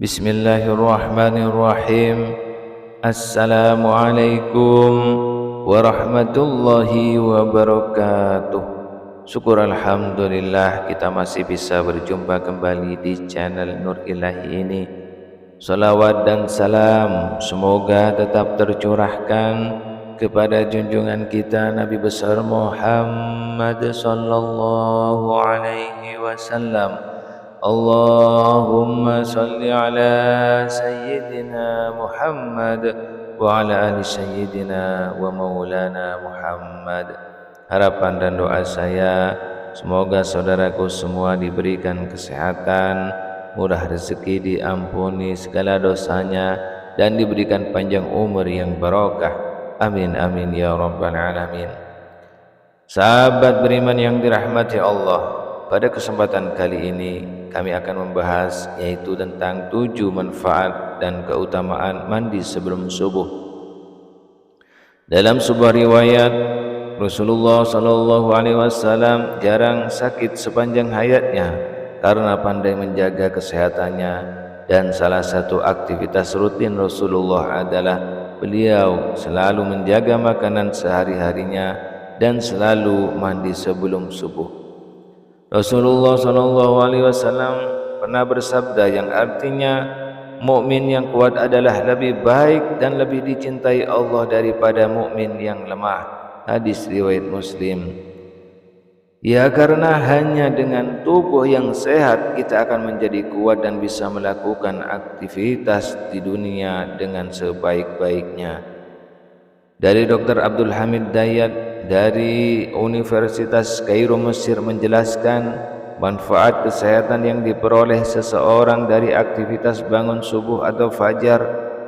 Bismillahirrahmanirrahim. Assalamualaikum warahmatullahi wabarakatuh. Syukur alhamdulillah kita masih bisa berjumpa kembali di channel Nur Ilahi ini. Salawat dan salam semoga tetap tercurahkan kepada junjungan kita Nabi besar Muhammad sallallahu alaihi wasallam. Allahumma salli ala Sayyidina Muhammad wa ala ali Sayyidina wa maulana Muhammad. Harapan dan doa saya, semoga saudaraku semua diberikan kesehatan, murah rezeki, diampuni segala dosanya, dan diberikan panjang umur yang barokah. Amin amin ya rabbal alamin. Sahabat beriman yang dirahmati Allah, pada kesempatan kali ini kami akan membahas yaitu tentang 7 manfaat dan keutamaan mandi sebelum subuh. Dalam sebuah riwayat, Rasulullah SAW jarang sakit sepanjang hayatnya karena pandai menjaga kesehatannya, dan salah satu aktivitas rutin Rasulullah adalah beliau selalu menjaga makanan sehari-harinya dan selalu mandi sebelum subuh. Rasulullah SAW pernah bersabda yang artinya, mukmin yang kuat adalah lebih baik dan lebih dicintai Allah daripada mukmin yang lemah. Hadis riwayat Muslim. Ya, karena hanya dengan tubuh yang sehat kita akan menjadi kuat dan bisa melakukan aktivitas di dunia dengan sebaik-baiknya. Dari Dr. Abdul Hamid Dayat dari Universitas Kairo Mesir menjelaskan manfaat kesehatan yang diperoleh seseorang dari aktivitas bangun subuh atau fajar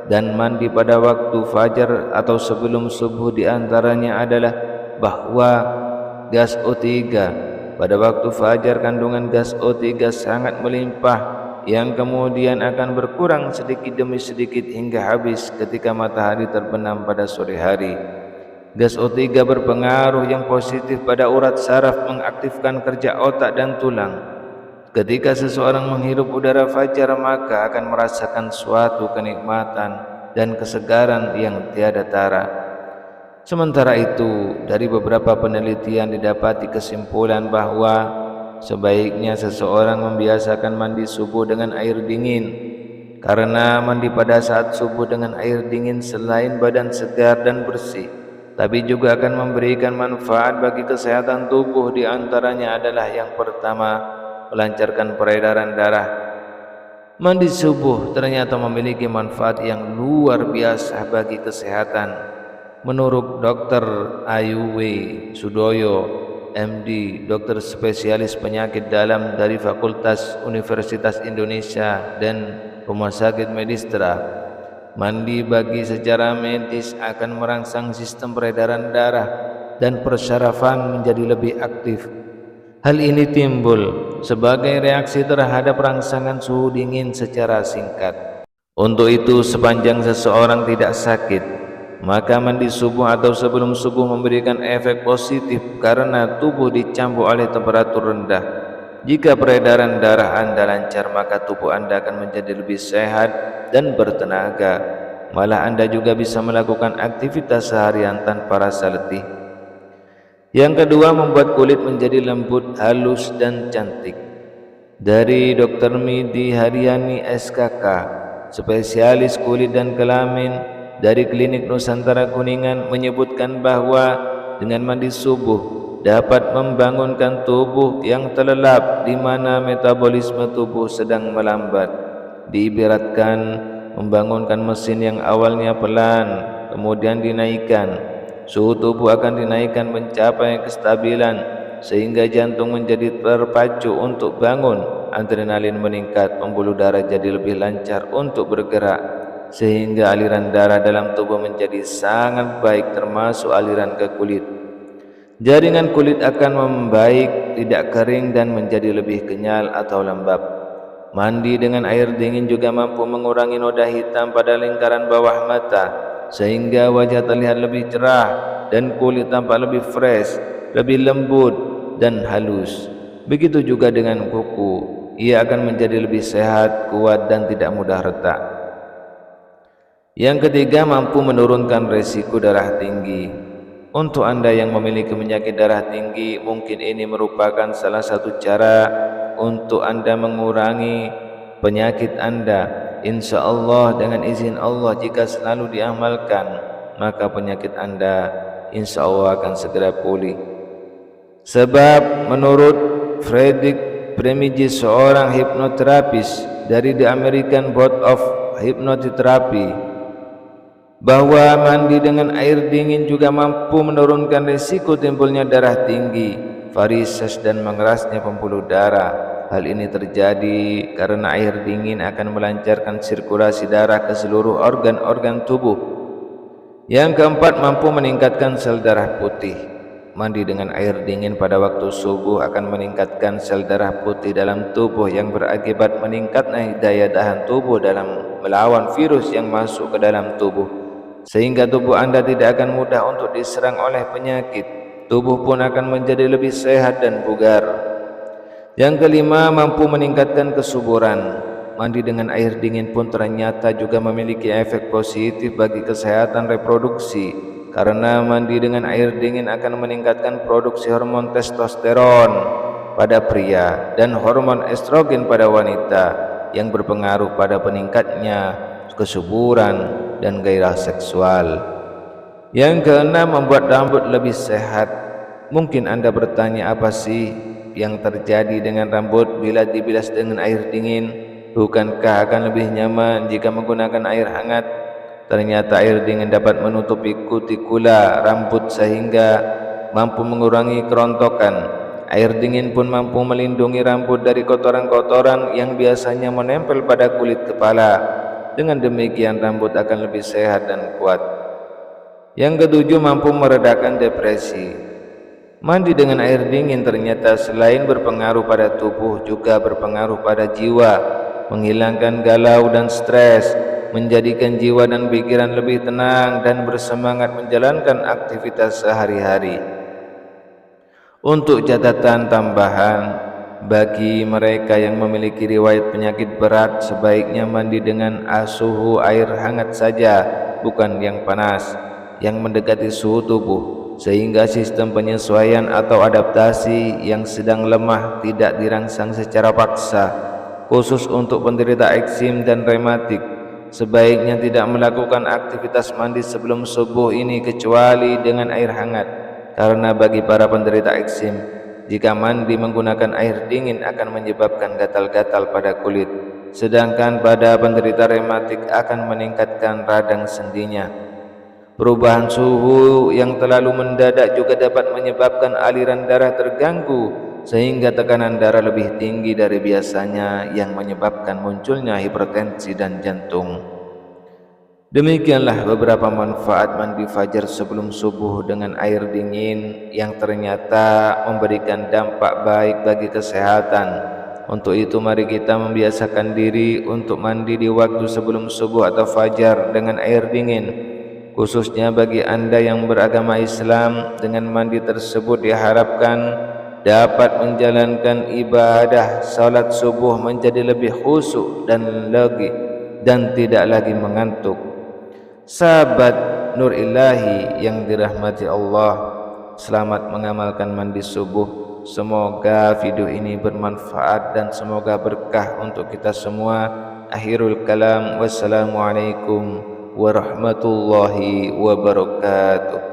dan mandi pada waktu fajar atau sebelum subuh. Diantaranya adalah bahwa gas O3 pada waktu fajar, kandungan gas O3 sangat melimpah yang kemudian akan berkurang sedikit demi sedikit hingga habis ketika matahari terbenam pada sore hari. Gas O3 berpengaruh yang positif pada urat saraf, mengaktifkan kerja otak dan tulang. Ketika seseorang menghirup udara fajar, maka akan merasakan suatu kenikmatan dan kesegaran yang tiada tara. Sementara itu, dari beberapa penelitian didapati kesimpulan bahwa sebaiknya seseorang membiasakan mandi subuh dengan air dingin, karena mandi pada saat subuh dengan air dingin selain badan segar dan bersih, tapi juga akan memberikan manfaat bagi kesehatan tubuh. Di antaranya adalah yang pertama, melancarkan peredaran darah. Mandi subuh ternyata memiliki manfaat yang luar biasa bagi kesehatan. Menurut Dr. Ayu W. Sudoyo, MD, dokter spesialis penyakit dalam dari Fakultas Universitas Indonesia dan Rumah Sakit Medistra, mandi bagi secara medis akan merangsang sistem peredaran darah dan persyarafan menjadi lebih aktif. Hal ini timbul sebagai reaksi terhadap rangsangan suhu dingin secara singkat. Untuk itu, sepanjang seseorang tidak sakit, maka mandi subuh atau sebelum subuh memberikan efek positif karena tubuh dicampur oleh temperatur rendah. Jika peredaran darah Anda lancar, maka tubuh Anda akan menjadi lebih sehat dan bertenaga. Malah Anda juga bisa melakukan aktivitas seharian tanpa rasa letih. Yang kedua, membuat kulit menjadi lembut, halus dan cantik. Dari Dr. Midi Haryani SKK, spesialis kulit dan kelamin dari Klinik Nusantara Kuningan, menyebutkan bahwa dengan mandi subuh dapat membangunkan tubuh yang terlelap di mana metabolisme tubuh sedang melambat. Diibaratkan membangunkan mesin yang awalnya pelan kemudian dinaikkan. Suhu tubuh akan dinaikkan mencapai kestabilan sehingga jantung menjadi terpacu untuk bangun, adrenalin meningkat, pembuluh darah jadi lebih lancar untuk bergerak, sehingga aliran darah dalam tubuh menjadi sangat baik, termasuk aliran ke kulit. Jaringan kulit akan membaik, tidak kering dan menjadi lebih kenyal atau lembab. Mandi dengan air dingin juga mampu mengurangi noda hitam pada lingkaran bawah mata, sehingga wajah terlihat lebih cerah dan kulit tampak lebih fresh, lebih lembut dan halus. Begitu juga dengan kuku. ia akan menjadi lebih sehat, kuat dan tidak mudah retak. Yang ketiga, mampu menurunkan resiko darah tinggi. Untuk Anda yang memiliki penyakit darah tinggi, mungkin ini merupakan salah satu cara untuk Anda mengurangi penyakit Anda. Insya Allah dengan izin Allah, jika selalu diamalkan, maka penyakit Anda insya Allah akan segera pulih. Sebab menurut Frederick Premiji, seorang hipnoterapis dari The American Board of Hypnotherapy, bahwa mandi dengan air dingin juga mampu menurunkan risiko timbulnya darah tinggi, varises dan mengerasnya pembuluh darah. Hal ini terjadi karena air dingin akan melancarkan sirkulasi darah ke seluruh organ-organ tubuh. Yang keempat, mampu meningkatkan sel darah putih. Mandi dengan air dingin pada waktu subuh akan meningkatkan sel darah putih dalam tubuh yang berakibat meningkatnya daya tahan tubuh dalam melawan virus yang masuk ke dalam tubuh, sehingga tubuh Anda tidak akan mudah untuk diserang oleh penyakit. Tubuh pun akan menjadi lebih sehat dan bugar. Yang kelima, mampu meningkatkan kesuburan. Mandi dengan air dingin pun ternyata juga memiliki efek positif bagi kesehatan reproduksi, karena mandi dengan air dingin akan meningkatkan produksi hormon testosteron pada pria dan hormon estrogen pada wanita, yang berpengaruh pada peningkatnya kesuburan dan gairah seksual. Yang keenam, membuat rambut lebih sehat. Mungkin Anda bertanya, apa sih yang terjadi dengan rambut bila dibilas dengan air dingin? Bukankah akan lebih nyaman jika menggunakan air hangat? Ternyata air dingin dapat menutupi kutikula rambut sehingga mampu mengurangi kerontokan. Air dingin pun mampu melindungi rambut dari kotoran-kotoran yang biasanya menempel pada kulit kepala. Dengan demikian rambut akan lebih sehat dan kuat. Yang ketujuh, mampu meredakan depresi. Mandi dengan air dingin ternyata selain berpengaruh pada tubuh juga berpengaruh pada jiwa, menghilangkan galau dan stres, menjadikan jiwa dan pikiran lebih tenang dan bersemangat menjalankan aktivitas sehari-hari. Untuk catatan tambahan, bagi mereka yang memiliki riwayat penyakit berat, sebaiknya mandi dengan suhu air hangat saja, bukan yang panas, yang mendekati suhu tubuh, sehingga sistem penyesuaian atau adaptasi yang sedang lemah tidak dirangsang secara paksa. Khusus untuk penderita eksim dan rematik, sebaiknya tidak melakukan aktivitas mandi sebelum subuh ini kecuali dengan air hangat, karena bagi para penderita eksim, jika mandi menggunakan air dingin akan menyebabkan gatal-gatal pada kulit, sedangkan pada penderita rematik akan meningkatkan radang sendinya. Perubahan suhu yang terlalu mendadak juga dapat menyebabkan aliran darah terganggu, sehingga tekanan darah lebih tinggi dari biasanya yang menyebabkan munculnya hipertensi dan jantung. Demikianlah beberapa manfaat mandi fajar sebelum subuh dengan air dingin yang ternyata memberikan dampak baik bagi kesehatan. Untuk itu mari kita membiasakan diri untuk mandi di waktu sebelum subuh atau fajar dengan air dingin. Khususnya bagi Anda yang beragama Islam, dengan mandi tersebut diharapkan dapat menjalankan ibadah salat subuh menjadi lebih khusyuk dan tidak lagi mengantuk. Sahabat Nur Ilahi yang dirahmati Allah, selamat mengamalkan mandi subuh. Semoga video ini bermanfaat dan semoga berkah untuk kita semua. Akhirul kalam, wassalamualaikum warahmatullahi wabarakatuh.